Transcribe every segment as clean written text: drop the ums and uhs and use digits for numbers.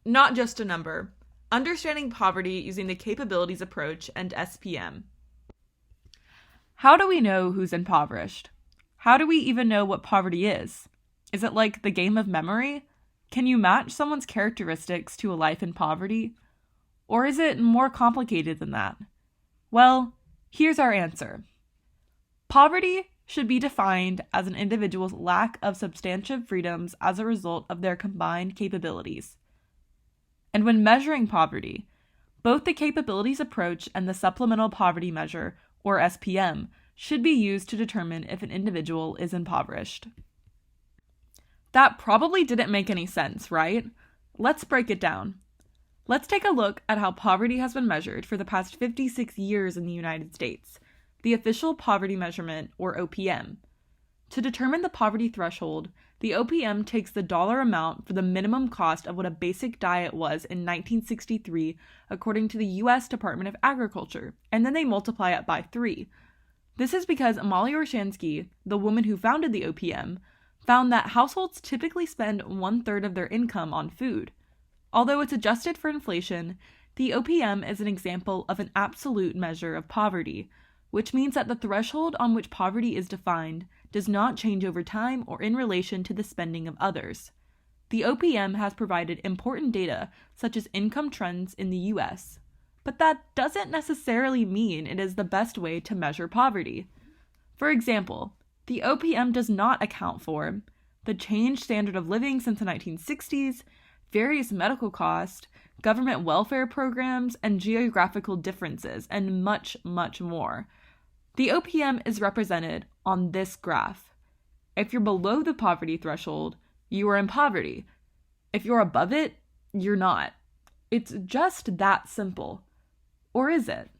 not just a number. Understanding poverty using the capabilities approach and SPM. How do we know who's impoverished? How do we even know what poverty is? Is it like the game of memory? Can you match someone's characteristics to a life in poverty? Or is it more complicated than that? Well, here's our answer. Poverty should be defined as an individual's lack of substantive freedoms as a result of their combined capabilities. And when measuring poverty, both the capabilities approach and the supplemental poverty measure, or SPM, should be used to determine if an individual is impoverished. That probably didn't make any sense, right? Let's break it down. Let's take a look at how poverty has been measured for the past 56 years in the United States, the official poverty measurement, or OPM. To determine the poverty threshold, the OPM takes the dollar amount for the minimum cost of what a basic diet was in 1963 according to the U.S. Department of Agriculture, and then they multiply it by 3. This is because Amalia Orshansky, the woman who founded the OPM, found that households typically spend 1/3 of their income on food. Although it's adjusted for inflation, the OPM is an example of an absolute measure of poverty, which means that the threshold on which poverty is defined does not change over time or in relation to the spending of others. The OPM has provided important data such as income trends in the US, but that doesn't necessarily mean it is the best way to measure poverty. For example, the OPM does not account for the changed standard of living since the 1960s, various medical costs, government welfare programs, and geographical differences, and much, much more. The OPM is represented on this graph. If you're below the poverty threshold, you are in poverty. If you're above it, you're not. It's just that simple. Or is it?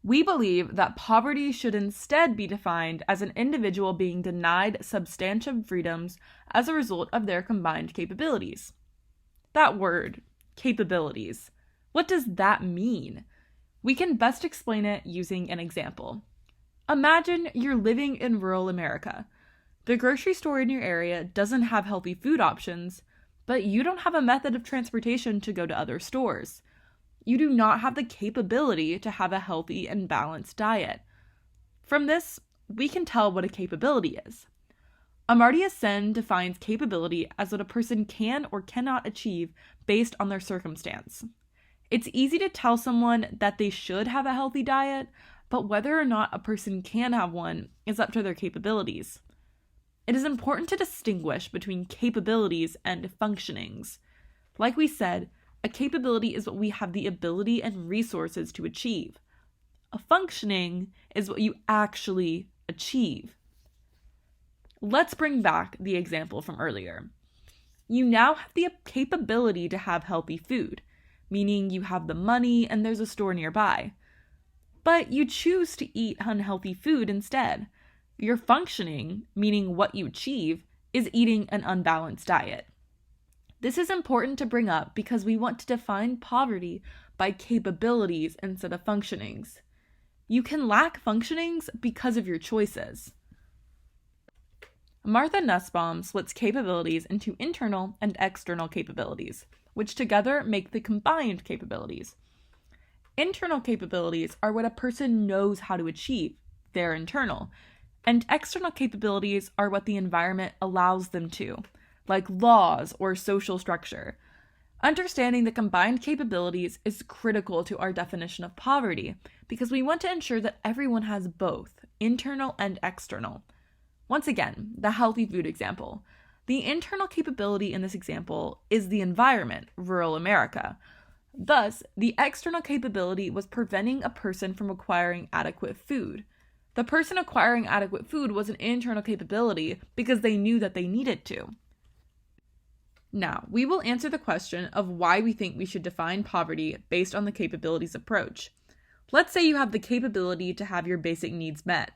We believe that poverty should instead be defined as an individual being denied substantive freedoms as a result of their combined capabilities. That word, capabilities, what does that mean? We can best explain it using an example. Imagine you're living in rural America. The grocery store in your area doesn't have healthy food options, but you don't have a method of transportation to go to other stores. You do not have the capability to have a healthy and balanced diet. From this, we can tell what a capability is. Amartya Sen defines capability as what a person can or cannot achieve based on their circumstance. It's easy to tell someone that they should have a healthy diet, but whether or not a person can have one is up to their capabilities. It is important to distinguish between capabilities and functionings. Like we said, a capability is what we have the ability and resources to achieve. A functioning is what you actually achieve. Let's bring back the example from earlier. You now have the capability to have healthy food, meaning you have the money and there's a store nearby. But you choose to eat unhealthy food instead. Your functioning, meaning what you achieve, is eating an unbalanced diet. This is important to bring up because we want to define poverty by capabilities instead of functionings. You can lack functionings because of your choices. Martha Nussbaum splits capabilities into internal and external capabilities, which together make the combined capabilities. Internal capabilities are what a person knows how to achieve. They're internal. And external capabilities are what the environment allows them to, like laws or social structure. Understanding the combined capabilities is critical to our definition of poverty because we want to ensure that everyone has both, internal and external. Once again, the healthy food example. The internal capability in this example is the environment, rural America. Thus, the external capability was preventing a person from acquiring adequate food. The person acquiring adequate food was an internal capability because they knew that they needed to. Now, we will answer the question of why we think we should define poverty based on the capabilities approach. Let's say you have the capability to have your basic needs met.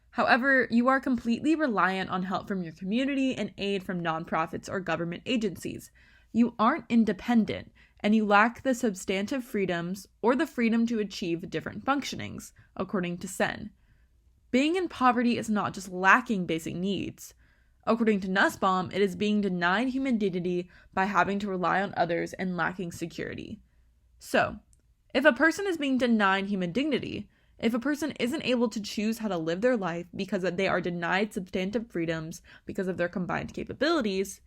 However, you are completely reliant on help from your community and aid from nonprofits or government agencies. You aren't independent, and you lack the substantive freedoms or the freedom to achieve different functionings, according to Sen. Being in poverty is not just lacking basic needs. According to Nussbaum, it is being denied human dignity by having to rely on others and lacking security. So, if a person is being denied human dignity, if a person isn't able to choose how to live their life because they are denied substantive freedoms because of their combined capabilities,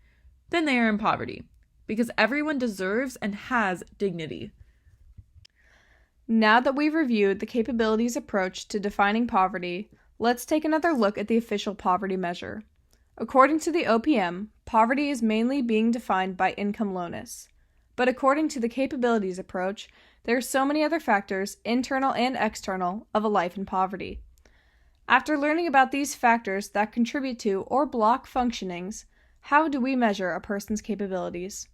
then they are in poverty, because everyone deserves and has dignity. Now that we've reviewed the capabilities approach to defining poverty, let's take another look at the official poverty measure. According to the OPM, poverty is mainly being defined by income lowness. But according to the capabilities approach, there are so many other factors, internal and external, of a life in poverty. After learning about these factors that contribute to or block functionings, how do we measure a person's capabilities?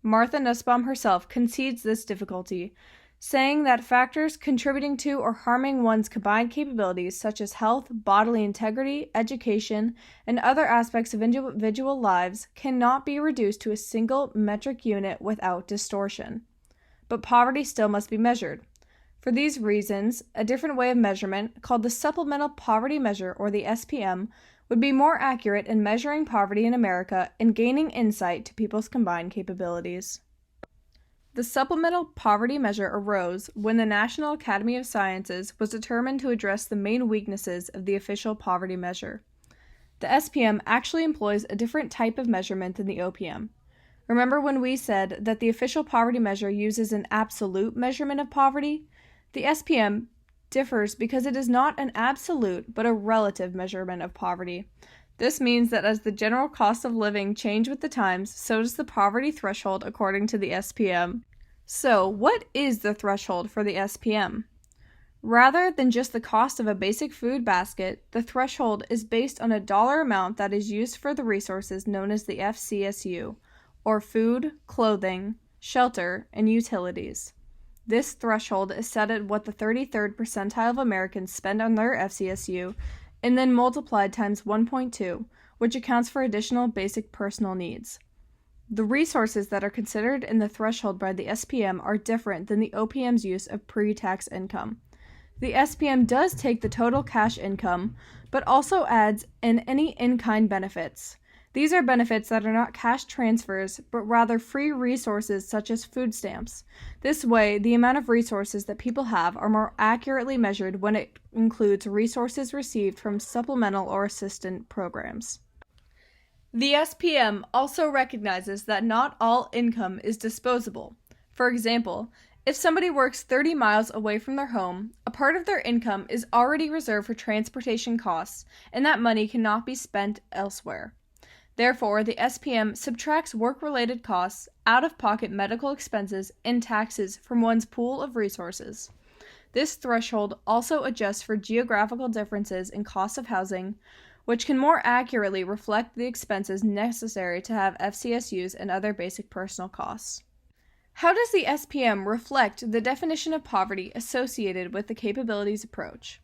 Martha Nussbaum herself concedes this difficulty, saying that factors contributing to or harming one's combined capabilities such as health, bodily integrity, education, and other aspects of individual lives cannot be reduced to a single metric unit without distortion. But poverty still must be measured. For these reasons, a different way of measurement, called the Supplemental Poverty Measure or the SPM, would be more accurate in measuring poverty in America and gaining insight to people's combined capabilities. The Supplemental Poverty Measure arose when the National Academy of Sciences was determined to address the main weaknesses of the official poverty measure. The SPM actually employs a different type of measurement than the OPM. Remember when we said that the official poverty measure uses an absolute measurement of poverty? The SPM differs because it is not an absolute but a relative measurement of poverty. This means that as the general cost of living change with the times, so does the poverty threshold according to the SPM. So, what is the threshold for the SPM? Rather than just the cost of a basic food basket, the threshold is based on a dollar amount that is used for the resources known as the FCSU, or food, clothing, shelter, and utilities. This threshold is set at what the 33rd percentile of Americans spend on their FCSU, and then multiplied times 1.2, which accounts for additional basic personal needs. The resources that are considered in the threshold by the SPM are different than the OPM's use of pre-tax income. The SPM does take the total cash income, but also adds in any in-kind benefits. These are benefits that are not cash transfers, but rather free resources such as food stamps. This way, the amount of resources that people have are more accurately measured when it includes resources received from supplemental or assistant programs. The SPM also recognizes that not all income is disposable. For example, if somebody works 30 miles away from their home, a part of their income is already reserved for transportation costs, and that money cannot be spent elsewhere. Therefore, the SPM subtracts work-related costs, out-of-pocket medical expenses, and taxes from one's pool of resources. This threshold also adjusts for geographical differences in cost of housing, which can more accurately reflect the expenses necessary to have FCSUs and other basic personal costs. How does the SPM reflect the definition of poverty associated with the capabilities approach?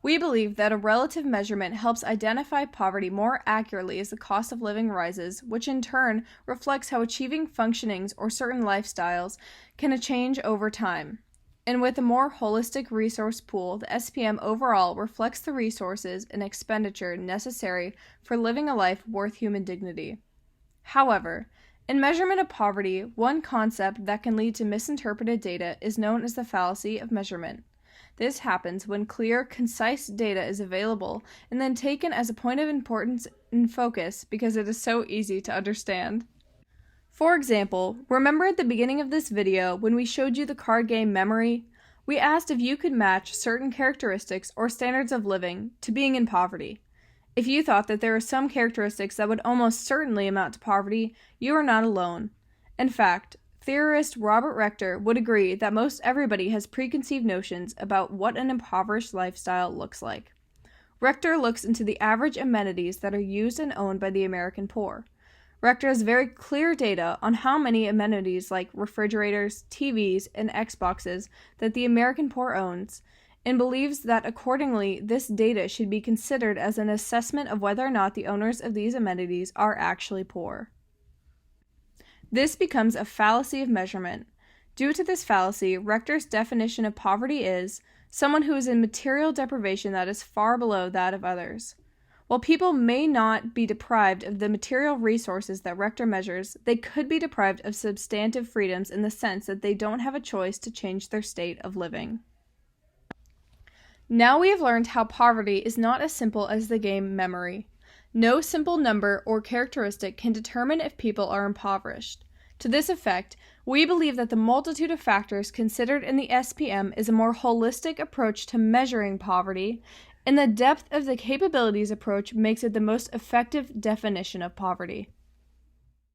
We believe that a relative measurement helps identify poverty more accurately as the cost of living rises, which in turn reflects how achieving functionings or certain lifestyles can change over time. And with a more holistic resource pool, the SPM overall reflects the resources and expenditure necessary for living a life worth human dignity. However, in measurement of poverty, one concept that can lead to misinterpreted data is known as the fallacy of measurement. This happens when clear, concise data is available and then taken as a point of importance and focus because it is so easy to understand. For example, remember at the beginning of this video when we showed you the card game Memory? We asked if you could match certain characteristics or standards of living to being in poverty. If you thought that there are some characteristics that would almost certainly amount to poverty, you are not alone. In fact, theorist Robert Rector would agree that most everybody has preconceived notions about what an impoverished lifestyle looks like. Rector looks into the average amenities that are used and owned by the American poor. Rector has very clear data on how many amenities like refrigerators, TVs, and Xboxes that the American poor owns, and believes that accordingly this data should be considered as an assessment of whether or not the owners of these amenities are actually poor. This becomes a fallacy of measurement. Due to this fallacy, Rector's definition of poverty is someone who is in material deprivation that is far below that of others. While people may not be deprived of the material resources that Rector measures, they could be deprived of substantive freedoms in the sense that they don't have a choice to change their state of living. Now we have learned how poverty is not as simple as the game memory. No simple number or characteristic can determine if people are impoverished. To this effect, we believe that the multitude of factors considered in the SPM is a more holistic approach to measuring poverty, and the depth of the capabilities approach makes it the most effective definition of poverty.